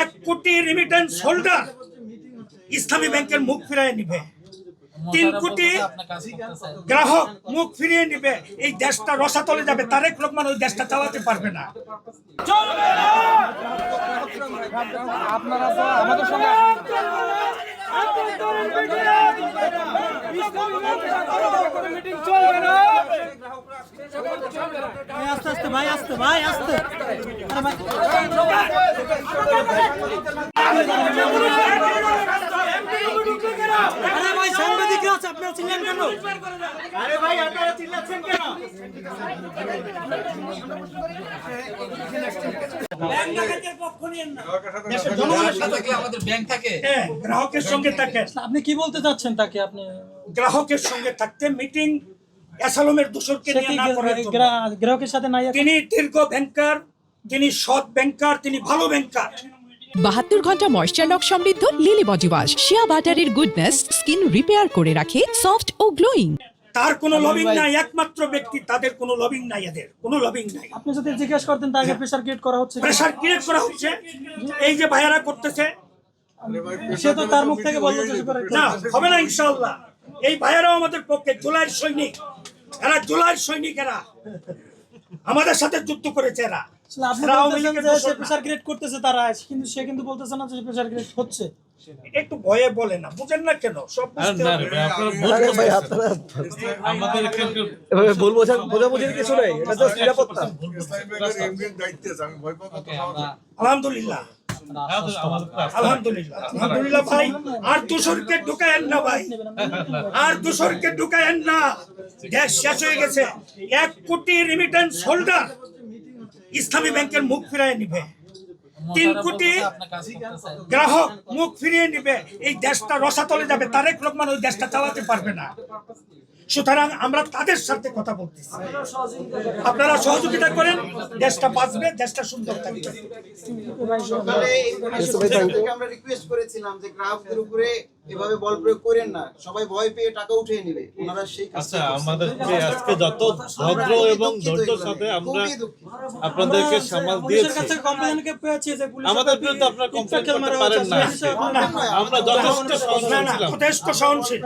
1 কোটি remittance holder ইসলামী ব্যাংকের মুখ ফিরিয়ে নিবে, 3 কোটি গ্রাহক মুখ ফিরিয়ে নিবে, এই দেশটা রসাতলে যাবে। তারেক রহমান ওই দেশটা চালাতে পারবে না। চলবে না। আপনারা তো আমাদের সঙ্গে মিটিং চলবে না। আস্তে আস্তে ভাই, আস্তে ভাই, আস্তে। আরে ভাই সাংবাদিকরা আছে, আপনারা চিল্লান কেন? আরে ভাই আপনারা চিল্লাচ্ছেন কেন? গ্রাহকের সঙ্গে থাকে। আপনি কি বলতে চাচ্ছেন তাকে? আপনি গ্রাহকের সঙ্গে থাকতে মিটিং অ্যাসালমের দোষরকে নিয়ে না করার জন্য। গ্রাহকের সাথে নাই। তিনি দীর্ঘ ব্যাংকার, তিনি সৎ ব্যাংকার, তিনি ভালো ব্যাংকার। 72 ঘন্টা ময়েশ্চার লক সমৃদ্ধ লিলি বডি ওয়াশ শিয়া বাটারের গুডনেস স্কিন রিপেয়ার করে রাখে সফট ও গ্লোয়িং। তার কোনো লবিং নাই, একমাত্র ব্যক্তি, তাদের কোনো লবিং নাই, এদের কোনো লবিং নাই। আপনি যদি জিজ্ঞেস করতেন তাকে প্রেসার ক্রিয়েট করা হচ্ছে, প্রেসার ক্রিয়েট করা হচ্ছে, এই যে ভাইয়ারা করতেছে, সে তো তার মুখ থেকে বলল যে না হবে না ইনশাআল্লাহ। এই ভাইয়ারাও আমাদের পক্ষে, জুলাইয়ের সৈনিক এরা, জুলাইয়ের সৈনিক এরা, আমাদের সাথে যুদ্ধ করেছে এরা। আপনি বলতেছেন যে সে প্রেসার ক্রিয়েট করতেছে তারা, কিন্তু সে কিন্তু বলতেছে না যে প্রেসার ক্রিয়েট হচ্ছে। একটু ভয়ে বলে না, বুঝেন না কেন? সব ভুল বোঝাবুঝির কিছু নাই, এটা তো নিরাপত্তা। আলহামদুলিল্লাহ, আলহামদুলিল্লাহ, আলহামদুলিল্লাহ ভাই। আর দূষরকে ঢুকায়েন না ভাই, আর দূষরকে ঢুকায়েন না। দেশ শেষ হয়ে গেছে। 1 কোটি রিমিটেন্স হোল্ডার ইসলামী ব্যাংকের মুখ ফিরিয়ে নিবে, 3 কোটি গ্রাহক মুখ ফিরিয়ে নিবে, এই দেশটা রসাতলে যাবে। তারেক রহমান ওই দেশটা চালাতে পারবে না। সুতরাং আমরা তাদের সাথে কথা বলতেছি, আপনারা সহযোগিতা করেন, দেশটা বাঁচবে, দেশটা সুন্দর থাকবে। আমরা রিকোয়েস্ট করেছিলাম যে গ্রাহকদের উপরে এভাবে বল প্রয়োগ করেন না, সবাই ভয় পেয়ে টাকা উঠিয়ে নেবে। ওনারা সেই আচ্ছা, আমাদেরকে আজকে যত ভদ্র এবং ধৈর্যের সাথে আমরা আপনাদেরকে সামাল দিয়েছি, আমাদের বিরুদ্ধে আপনারা কমপ্লেইন করতে পারেন না। আমরা যথেষ্ট সহনশীল ছিলাম। যথেষ্ট সহনশীল।